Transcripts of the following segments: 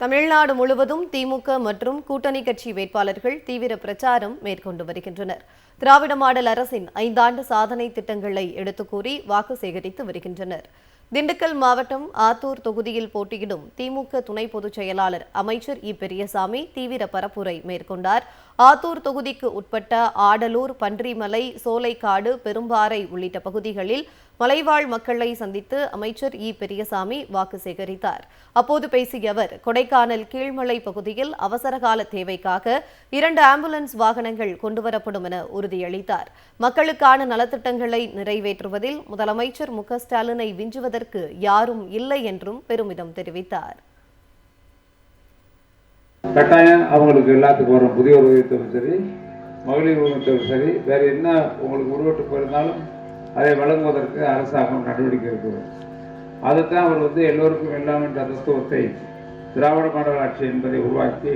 தமிழ்நாடு முழுவதும் திமுக மற்றும் கூட்டணி கட்சி வேட்பாளர்கள் தீவிர பிரச்சாரம் மேற்கொண்டு வருகின்றனர். திராவிட மாடல் அரசின் 5 ஆண்டு சாதனை திட்டங்களை எடுத்துக் கூறி வாக்கு சேகரித்து வருகின்றனர். திண்டுக்கல் மாவட்டம் ஆத்தூர் தொகுதியில் போட்டியிடும் திமுக துணை பொதுச் செயலாளர் அமைச்சர் இ. பெரியசாமி தீவிர பரப்புரை மேற்கொண்டார். ஆத்தூர் தொகுதிக்கு உட்பட்ட ஆடலூர், பன்றிமலை, சோலைக்காடு, பெரும்பாறை உள்ளிட்ட பகுதிகளில் மலைவாழ் மக்களை சந்தித்து அமைச்சர் இ. பெரியசாமி வாக்கு சேகரித்தார். அப்போது பேசிய அவர், கொடைக்கானல் கீழ்மலை பகுதியில் அவசரகால தேவைக்காக 2 ஆம்புலன்ஸ் வாகனங்கள் கொண்டுவரப்படும் என உறுதியளித்தார். மக்களுக்கான நலத்திட்டங்களை நிறைவேற்றுவதில் முதலமைச்சர் மு. ஸ்டாலினை விஞ்சுவதற்கு யாரும் இல்லை என்றும் பெருமிதம் தெரிவித்தார். கட்டாயம் அவங்களுக்கு எல்லாத்துக்கும் வரும் புதிய உதவித்தொகை சரி, மகளிர் உதவித்தொகை சரி, வேற என்ன உங்களுக்கு உருவட்டு போயிருந்தாலும் அதை வழங்குவதற்கு அரசாங்கம் நடவடிக்கை இருக்கிறது. அதைத்தான் அவர் எல்லோருக்கும் எல்லாம் என்ற தத்துவத்தை திராவிட மாடல் ஆட்சி என்பதை உருவாக்கி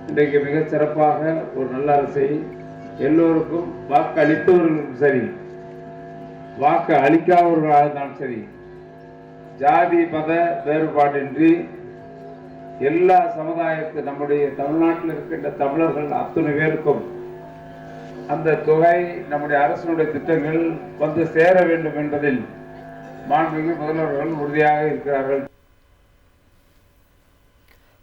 இன்றைக்கு மிக சிறப்பாக ஒரு நல்ல அரசை எல்லோருக்கும் வாக்கு அளித்தவர்களுக்கும் சரி, வாக்கு அளிக்காதவர்களாக இருந்தாலும் சரி, ஜாதி மத வேறுபாடின்றி எல்லா சமுதாயத்து நம்முடைய தமிழ்நாட்டில் இருக்கின்ற தமிழர்கள் அத்தனை பேருக்கும் அந்த தொகை நம்முடைய அரசினுடைய திட்டங்கள் சேர வேண்டும் என்பதில் மாண்புமிகு முதல்வர்கள் உறுதியாக இருக்கிறார்கள்.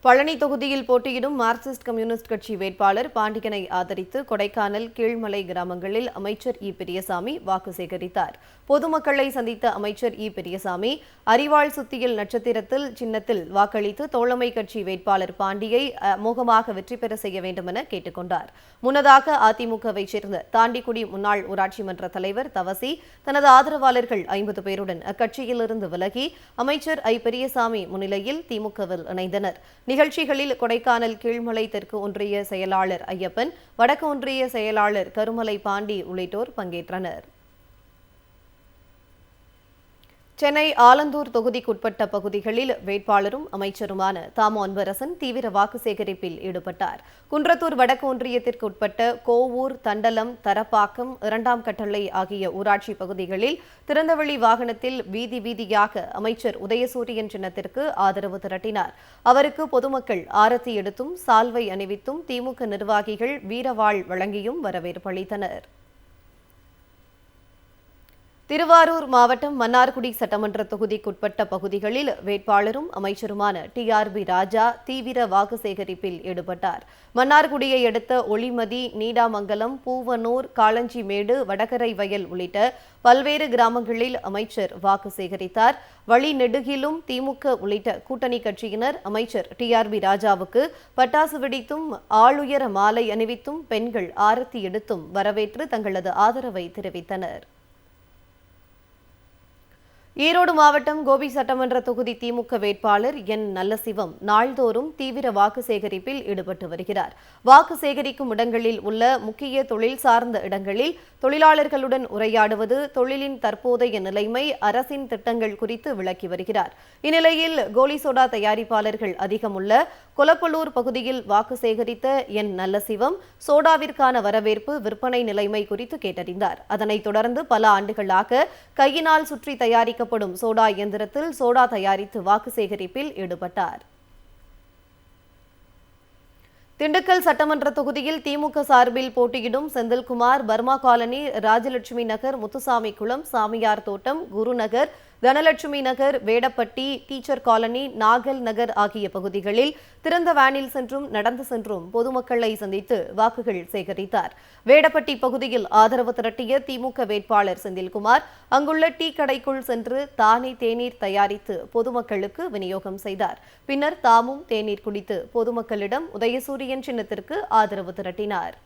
பழனி தொகுதியில் போட்டியிடும் மார்க்சிஸ்ட் கம்யூனிஸ்ட் கட்சி வேட்பாளர் பாண்டியனை ஆதரித்து கொடைக்கானல் கீழ்மலை கிராமங்களில் அமைச்சர் இ. பெரியசாமி வாக்கு சேகரித்தார். பொதுமக்களை சந்தித்த அமைச்சர் இ. பெரியசாமி அரிவாள் சுத்தியல் நட்சத்திரத்தில் சின்னத்தில் வாக்களித்து தோழமை கட்சி வேட்பாளர் பாண்டியை அமோகமாக வெற்றி பெற செய்ய வேண்டும் என கேட்டுக் கொண்டார். முன்னதாக அதிமுகவை சேர்ந்த தாண்டிக்குடி முன்னாள் ஊராட்சி மன்ற தலைவர் தவசி தனது ஆதரவாளர்கள் 50 பேருடன் அக்கட்சியிலிருந்து விலகி அமைச்சர் ஐ. பெரியசாமி முன்னிலையில் திமுகவில் இணைந்தனர். நிகழ்ச்சிகளில் கொடைக்கானல் கீழ்மலை தெற்கு ஒன்றிய செயலாளர் ஐயப்பன், வடக்கு ஒன்றிய செயலாளர் கருமலை பாண்டி உள்ளிட்டோர் பங்கேற்றனர். சென்னை ஆலந்தூர் தொகுதிக்குட்பட்ட பகுதிகளில் வேட்பாளரும் அமைச்சருமான தாமோ அன்பரசன் தீவிர வாக்கு சேகரிப்பில் ஈடுபட்டார். குன்றத்தூர் வடக்கு ஒன்றியத்திற்கு உட்பட்ட கோவூர், தண்டலம், தரப்பாக்கம், 2ஆம் கட்டளை ஆகிய ஊராட்சி பகுதிகளில் திறந்தவெளி வாகனத்தில் வீதி வீதியாக அமைச்சர் உதயசூரியன் சின்னத்திற்கு ஆதரவு திரட்டினார். அவருக்கு பொதுமக்கள் ஆரத்தி எடுத்தும் சால்வை அணிவித்தும் திமுக நிர்வாகிகள் வீரவாள் வழங்கியும் வரவேற்பு அளித்தனர். திருவாரூர் மாவட்டம் மன்னார்குடி சட்டமன்ற தொகுதிக்குட்பட்ட பகுதிகளில் வேட்பாளரும் அமைச்சருமான டி.ஆர்.பி. ராஜா தீவிர வாக்கு சேகரிப்பில் ஈடுபட்டார். மன்னார்குடியை அடுத்த ஒளிமதி, நீடாமங்கலம், பூவனூர், காளஞ்சிமேடு, வடகரை வயல் உள்ளிட்ட பல்வேறு கிராமங்களில் அமைச்சர் வாக்கு சேகரித்தார். வழி நெடுகிலும் திமுக உள்ளிட்ட கூட்டணி கட்சியினர் அமைச்சர் டி.ஆர்.பி. ராஜாவுக்கு பட்டாசு வெடித்தும் ஆளுயர மாலை அணிவித்தும் பெண்கள் ஆரத்தி எடுத்தும் வரவேற்று தங்களது ஆதரவை தெரிவித்தனர். ஈரோடு மாவட்டம் கோபி சட்டமன்ற தொகுதி திமுக வேட்பாளர் என். நல்லசிவம் நாள்தோறும் தீவிர வாக்கு சேகரிப்பில் ஈடுபட்டு வருகிறார். வாக்கு சேகரிக்கும் இடங்களில் உள்ள முக்கிய தொழில் சார்ந்த இடங்களில் தொழிலாளர்களுடன் உரையாடுவது, தொழிலின் தற்போதைய நிலைமை, அரசின் திட்டங்கள் குறித்து விளக்கி வருகிறார். இந்நிலையில் கோலி சோடா தயாரிப்பாளர்கள் அதிகம் உள்ள கொலப்பலூர் பகுதியில் வாக்கு சேகரித்த என். நல்லசிவம் சோடாவிற்கான வரவேற்பு, விற்பனை நிலைமை குறித்து கேட்டறிந்தார். அதனைத் தொடர்ந்து பல ஆண்டுகளாக கையினால் சுற்றி தயாரிக்கப்படும் சோடா இயந்திரத்தில் சோடா தயாரித்து வாக்கு சேகரிப்பில் ஈடுபட்டார். திண்டுக்கல் சட்டமன்ற தொகுதியில் திமுக சார்பில் போட்டியிடும் செந்தில்குமார் பர்மா காலனி, ராஜலட்சுமி நகர், முத்துசாமி குளம், சாமியார் தோட்டம், குருநகர், தனலட்சுமி நகர், வேடப்பட்டி, டீச்சர் காலனி, நாகல் நகர் ஆகிய பகுதிகளில் திறந்த வேனில் சென்றும் நடந்து சென்றும் பொதுமக்களை சந்தித்து வாக்குகள் சேகரித்தார். வேடப்பட்டி பகுதியில் ஆதரவு திரட்டிய திமுக வேட்பாளர் செந்தில்குமார் அங்குள்ள டீ கடைக்குள் சென்று தானே தேநீர் தயாரித்து பொதுமக்களுக்கு விநியோகம் செய்தார். பின்னர் தாமும் தேநீர் குடித்து பொதுமக்களிடம் உதயசூரியன் சின்னத்திற்கு ஆதரவு திரட்டினார்.